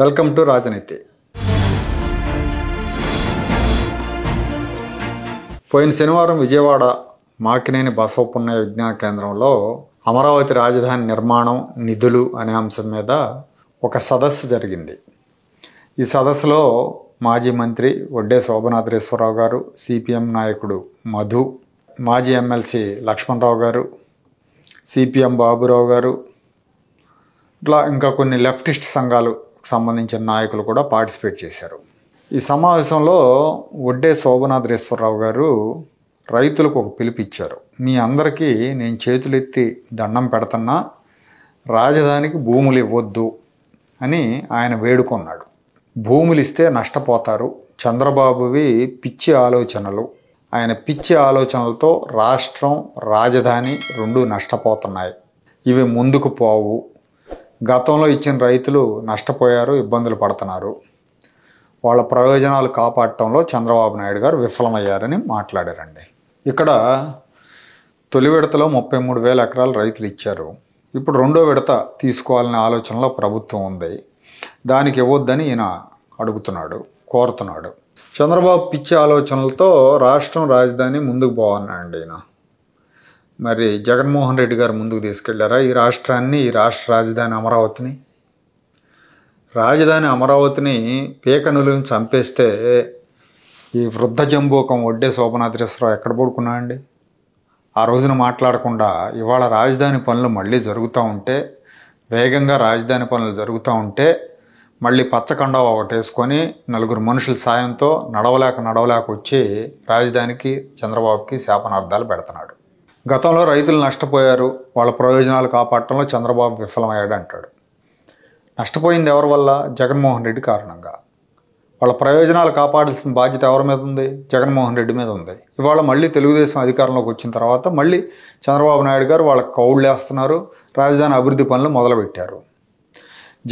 Welcome to రాజనీతి. పోయిన శనివారం విజయవాడ మాకినేని బసవపున్నయ్య విజ్ఞాన కేంద్రంలో అమరావతి రాజధాని నిర్మాణం నిధులు అనే అంశం మీద ఒక సదస్సు జరిగింది. ఈ సదస్సులో మాజీ మంత్రి వడ్డే శోభనాద్రేశ్వరరావు గారు, సిపిఎం నాయకుడు మధు, మాజీ ఎమ్మెల్సీ లక్ష్మణరావు గారు, సిపిఎం బాబురావు గారు, ఇట్లా ఇంకా కొన్ని లెఫ్టిస్ట్ సంఘాలు సంబంధించిన నాయకులు కూడా పార్టిసిపేట్ చేశారు. ఈ సమావేశంలో వడ్డే శోభనాద్రేశ్వరరావు గారు రైతులకు ఒక పిలుపిచ్చారు. మీ అందరికీ నేను చేతులెత్తి దండం పెడుతున్నా, రాజధానికి భూములు ఇవ్వద్దు అని ఆయన వేడుకొన్నాడు. భూములు ఇస్తే నష్టపోతారు, చంద్రబాబువి పిచ్చి ఆలోచనలు, ఆయన పిచ్చి ఆలోచనలతో రాష్ట్రం రాజధాని రెండూ నష్టపోతున్నాయి, ఇవి ముందుకు పోవు, గతంలో ఇచ్చిన రైతులు నష్టపోయారు, ఇబ్బందులు పడుతున్నారు, వాళ్ళ ప్రయోజనాలు కాపాడటంలో చంద్రబాబు నాయుడు గారు విఫలమయ్యారని మాట్లాడారండి. ఇక్కడ తొలి విడతలో 33,000 ఎకరాలు రైతులు ఇచ్చారు. ఇప్పుడు రెండో విడత తీసుకోవాలనే ఆలోచనలో ప్రభుత్వం ఉంది. దానికి ఇవ్వద్దని ఈయన అడుగుతున్నాడు, కోరుతున్నాడు. చంద్రబాబు పిచ్చి ఆలోచనలతో రాష్ట్రం రాజధాని ముందుకు పోవన్నాడు ఈయన. మరి జగన్మోహన్ రెడ్డి గారు ముందుకు తీసుకెళ్లారా ఈ రాష్ట్రాన్ని, ఈ రాష్ట్ర రాజధాని అమరావతిని? రాజధాని అమరావతిని పీకనులను చంపేస్తే ఈ వృద్ధ జంబూకం వడ్డే శోభనాద్రేశ్వరరావు ఎక్కడ పడుకున్నాడండి? ఆ రోజున మాట్లాడకుండా ఇవాళ రాజధాని పనులు మళ్ళీ జరుగుతూ ఉంటే, వేగంగా రాజధాని పనులు జరుగుతూ ఉంటే, మళ్ళీ పచ్చకండా ఒకటి వేసుకొని నలుగురు మనుషుల సాయంతో నడవలేక వచ్చి రాజధానికి చంద్రబాబుకి శాపనార్థాలు పెడుతున్నాడు. గతంలో రైతులు నష్టపోయారు, వాళ్ళ ప్రయోజనాలు కాపాడటంలో చంద్రబాబు విఫలమయ్యాడు అంటాడు. నష్టపోయింది ఎవరి వల్ల? జగన్మోహన్ రెడ్డి కారణంగా. వాళ్ళ ప్రయోజనాలు కాపాడాల్సిన బాధ్యత ఎవరి మీద ఉంది? జగన్మోహన్ రెడ్డి మీద ఉంది. ఇవాళ మళ్ళీ తెలుగుదేశం అధికారంలోకి వచ్చిన తర్వాత మళ్ళీ చంద్రబాబు నాయుడు గారు వాళ్ళకి కౌళ్ళు వేస్తున్నారు, రాజధాని అభివృద్ధి పనులు మొదలుపెట్టారు.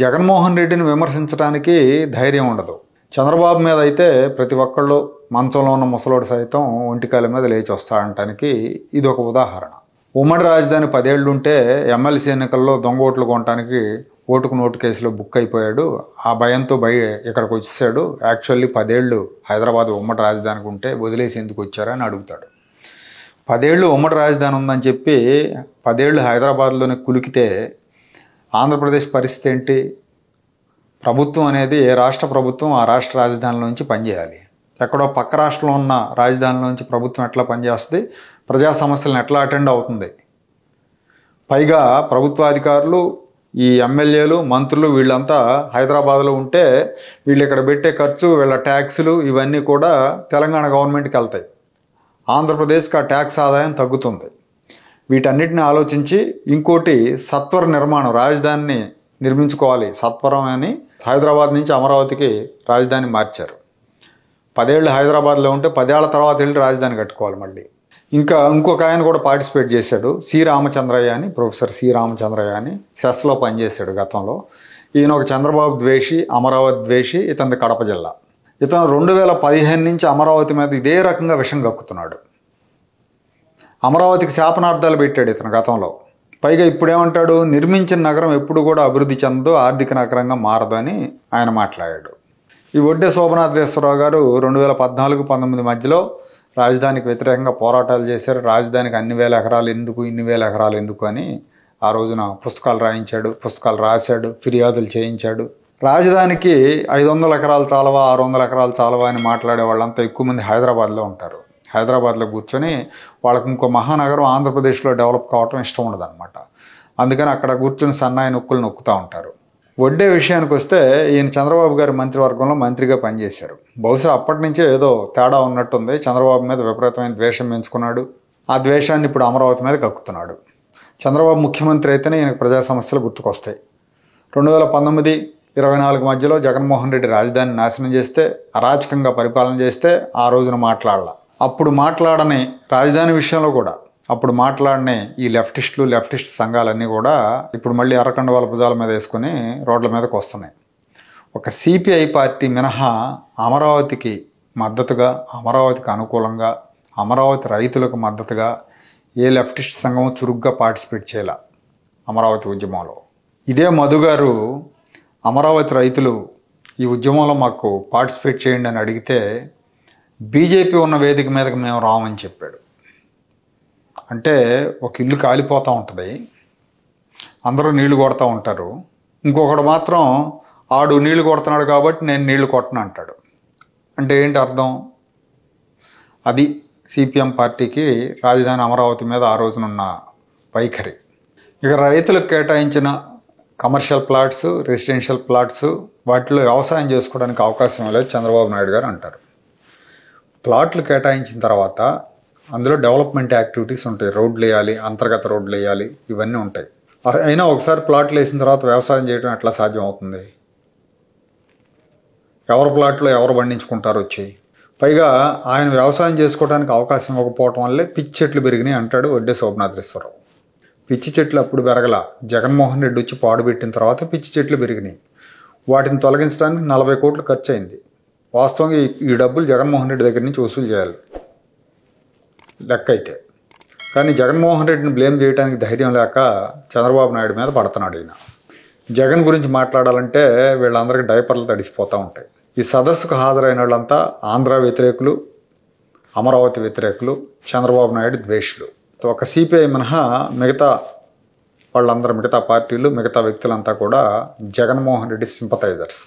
జగన్మోహన్ రెడ్డిని విమర్శించడానికి ధైర్యం ఉండదు. చంద్రబాబు మీద అయితే ప్రతి ఒక్కళ్ళు, మంచంలో ఉన్న ముసలోడు సైతం ఒంటికాల మీద లేచి వస్తాడంటానికి ఇది ఒక ఉదాహరణ. ఉమ్మడి రాజధాని 10 ఏళ్ళు ఉంటే ఎమ్మెల్సీ ఎన్నికల్లో దొంగ ఓట్లు కొనడానికి ఓటుకు నోటు కేసులో బుక్ అయిపోయాడు. ఆ భయంతో ఇక్కడికి వచ్చేసాడు. యాక్చువల్లీ 10 ఏళ్ళు హైదరాబాద్ ఉమ్మడి రాజధానికి ఉంటే వదిలేసి ఎందుకు వచ్చారని అడుగుతాడు. 10 ఏళ్ళు ఉమ్మడి రాజధాని ఉందని చెప్పి 10 ఏళ్ళు హైదరాబాద్లోనే కులికితే ఆంధ్రప్రదేశ్ పరిస్థితి ఏంటి? ప్రభుత్వం అనేది ఏ రాష్ట్ర ప్రభుత్వం ఆ రాష్ట్ర రాజధానిలోంచి పనిచేయాలి. ఎక్కడో పక్క రాష్ట్రంలో ఉన్న రాజధానిలోంచి ప్రభుత్వం ఎట్లా పనిచేస్తుంది? ప్రజా సమస్యలను ఎట్లా అటెండ్ అవుతుంది? పైగా ప్రభుత్వాధికారులు, ఈ ఎమ్మెల్యేలు, మంత్రులు వీళ్ళంతా హైదరాబాద్లో ఉంటే వీళ్ళు ఇక్కడ పెట్టే ఖర్చు, వీళ్ళ ట్యాక్సులు ఇవన్నీ కూడా తెలంగాణ గవర్నమెంట్కి వెళ్తాయి. ఆంధ్రప్రదేశ్కి ఆ ట్యాక్స్ ఆదాయం తగ్గుతుంది. వీటన్నిటిని ఆలోచించి ఇంకోటి సత్వర నిర్మాణం, రాజధానిని నిర్మించుకోవాలి సత్వరం అని హైదరాబాద్ నుంచి అమరావతికి రాజధాని మార్చారు. 10 ఏళ్ళు హైదరాబాద్లో ఉంటే 10 ఏళ్ల తర్వాత వెళ్ళి రాజధాని కట్టుకోవాలి మళ్ళీ. ఇంకొక ఆయన కూడా పార్టిసిపేట్ చేశాడు, సి రామచంద్రయ్య అని, ప్రొఫెసర్ సి రామచంద్రయ్య అని, సెస్లో పనిచేశాడు గతంలో. ఈయన ఒక చంద్రబాబు ద్వేషి, అమరావతి ద్వేషి. ఇతని కడప జిల్లా. ఇతను 2015 నుంచి అమరావతి మీద ఇదే రకంగా విషం కక్కుతున్నాడు. అమరావతికి శాపనార్థాలు పెట్టాడు ఇతను గతంలో. పైగా ఇప్పుడేమంటాడు? నిర్మించిన నగరం ఎప్పుడు కూడా అభివృద్ధి చెందదు, ఆర్థిక నగరంగా మారదని ఆయన మాట్లాడాడు. ఈ వడ్డే శోభనాద్రేశ్వరరావు గారు 2014-19 మధ్యలో రాజధానికి వ్యతిరేకంగా పోరాటాలు చేశారు. రాజధానికి అన్ని వేల ఎకరాలు ఎందుకు, ఇన్ని వేల ఎకరాలు ఎందుకు అని ఆ రోజున పుస్తకాలు రాయించాడు, పుస్తకాలు రాశాడు, ఫిర్యాదులు చేయించాడు. రాజధానికి 500 ఎకరాలు చాలవా, 600 ఎకరాలు చాలవా అని మాట్లాడే వాళ్ళంతా ఎక్కువ మంది హైదరాబాద్లో ఉంటారు. హైదరాబాద్లో కూర్చొని వాళ్ళకి ఇంకో మహానగరం ఆంధ్రప్రదేశ్లో డెవలప్ కావటం ఇష్టం ఉండదు అనమాట. అందుకని అక్కడ కూర్చొని సన్నాయి నొక్కులు నొక్కుతూ ఉంటారు. వడ్డే విషయానికి వస్తే ఈయన చంద్రబాబు గారి మంత్రివర్గంలో మంత్రిగా పనిచేశారు. బహుశా అప్పటి నుంచే ఏదో తేడా ఉన్నట్టుంది. చంద్రబాబు మీద విపరీతమైన ద్వేషం పెంచుకున్నాడు. ఆ ద్వేషాన్ని ఇప్పుడు అమరావతి మీద కక్కుతున్నాడు. చంద్రబాబు ముఖ్యమంత్రి అయితేనే ఈయనకు ప్రజా సమస్యలు గుర్తుకొస్తాయి. 2019-24 మధ్యలో జగన్మోహన్ రెడ్డి రాజధాని నాశనం చేస్తే, అరాచకంగా పరిపాలన చేస్తే ఆ రోజున మాట్లాడాల. అప్పుడు మాట్లాడని రాజధాని విషయంలో కూడా అప్పుడు మాట్లాడనే ఈ లెఫ్టిస్ట్ సంఘాలన్నీ కూడా ఇప్పుడు మళ్ళీ అరకండ వాళ్ళ భుజాల మీద వేసుకొని రోడ్ల మీదకి వస్తున్నాయి. ఒక సిపిఐ పార్టీ మినహా అమరావతికి మద్దతుగా, అమరావతికి అనుకూలంగా, అమరావతి రైతులకు మద్దతుగా ఏ లెఫ్టిస్ట్ సంఘం చురుగ్గా పార్టిసిపేట్ చేయాల అమరావతి ఉద్యమంలో. ఇదే మధు గారు అమరావతి రైతులు ఈ ఉద్యమంలో మాకు పార్టిసిపేట్ చేయండి అని అడిగితే బీజేపీ ఉన్న వేదిక మీదకి మేము రామని చెప్పాడు. అంటే ఒక ఇల్లు కాలిపోతూ ఉంటుంది, అందరూ నీళ్లు కొడతా ఉంటారు, ఇంకొకడు మాత్రం ఆడు నీళ్లు కొడుతున్నాడు కాబట్టి నేను నీళ్లు కొట్టను అంటాడు. అంటే ఏంటి అర్థం? అది సిపిఎం పార్టీకి రాజధాని అమరావతి మీద ఆ రోజునున్న వైఖరి. ఇక రైతులకు కేటాయించిన కమర్షియల్ ప్లాట్స్, రెసిడెన్షియల్ ప్లాట్స్ వాటిలో వ్యవసాయం చేసుకోవడానికి అవకాశం లేదు చంద్రబాబు నాయుడు గారు అంటారు. ప్లాట్లు కేటాయించిన తర్వాత అందులో డెవలప్మెంట్ యాక్టివిటీస్ ఉంటాయి, రోడ్లు వేయాలి, అంతర్గత రోడ్లు వేయాలి, ఇవన్నీ ఉంటాయి. అయినా ఒకసారి ప్లాట్లు వేసిన తర్వాత వ్యవసాయం చేయడం ఎట్లా సాధ్యం అవుతుంది? ఎవరి ప్లాట్లో ఎవరు పండించుకుంటారు వచ్చి? పైగా ఆయన వ్యవసాయం చేసుకోవడానికి అవకాశం ఇవ్వకపోవటం వల్లే పిచ్చి చెట్లు పెరిగినాయి అంటాడు వడ్డే శోభనాద్రేశ్వరరావు. పిచ్చి చెట్లు అప్పుడు పెరగల, జగన్మోహన్ రెడ్డి వచ్చి పాడుపెట్టిన తర్వాత పిచ్చి చెట్లు పెరిగినాయి. వాటిని తొలగించడానికి 40 కోట్లు ఖర్చు అయింది. వాస్తవంగా ఈ డబ్బులు జగన్మోహన్ రెడ్డి దగ్గర నుంచి వసూలు చేయాలి లెక్క అయితే. కానీ జగన్మోహన్ రెడ్డిని బ్లేమ్ చేయడానికి ధైర్యం లేక చంద్రబాబు నాయుడు మీద పడుతున్నాడు ఈయన. జగన్ గురించి మాట్లాడాలంటే వీళ్ళందరికీ డైపర్లు తడిసిపోతూ ఉంటాయి. ఈ సదస్సుకు హాజరైన వాళ్ళంతా ఆంధ్ర వ్యతిరేకులు, అమరావతి వ్యతిరేకులు, చంద్రబాబు నాయుడు ద్వేషులు. ఒక సిపిఐ మినహా మిగతా వాళ్ళందరూ, మిగతా పార్టీలు, మిగతా వ్యక్తులంతా కూడా జగన్మోహన్ రెడ్డి సింపథైజర్స్.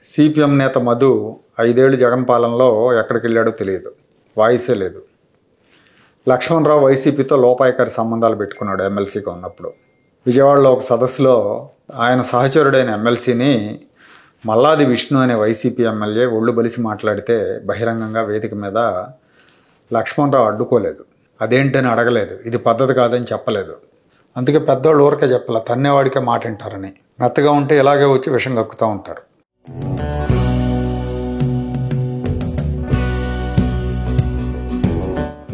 సిపిఎం నేత మధు 5 ఏళ్ళు జగన్ పాలనలో ఎక్కడికి వెళ్ళాడో తెలియదు, వాయిసే లేదు. లక్ష్మణరావు వైసీపీతో లోపాయకారి సంబంధాలు పెట్టుకున్నాడు ఎమ్మెల్సీగా ఉన్నప్పుడు. విజయవాడలో ఒక సదస్సులో ఆయన సహచరుడైన ఎమ్మెల్సీని మల్లాది విష్ణు అనే వైసీపీ ఎమ్మెల్యే ఒళ్ళు బలిసి మాట్లాడితే బహిరంగంగా వేదిక మీద లక్ష్మణరావు అడ్డుకోలేదు, అదేంటని అడగలేదు, ఇది పద్ధతి కాదని చెప్పలేదు. అందుకే పెద్దవాళ్ళు ఊరికే చెప్పాల, తన్నేవాడికే మాట వింటారని. మెత్తగా ఉంటే ఇలాగే వచ్చి విషం కక్కుతూ ఉంటారు.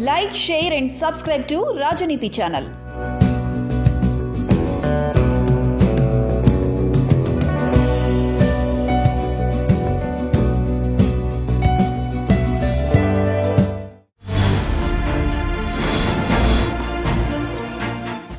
Like, share and subscribe to Rajaniti channel.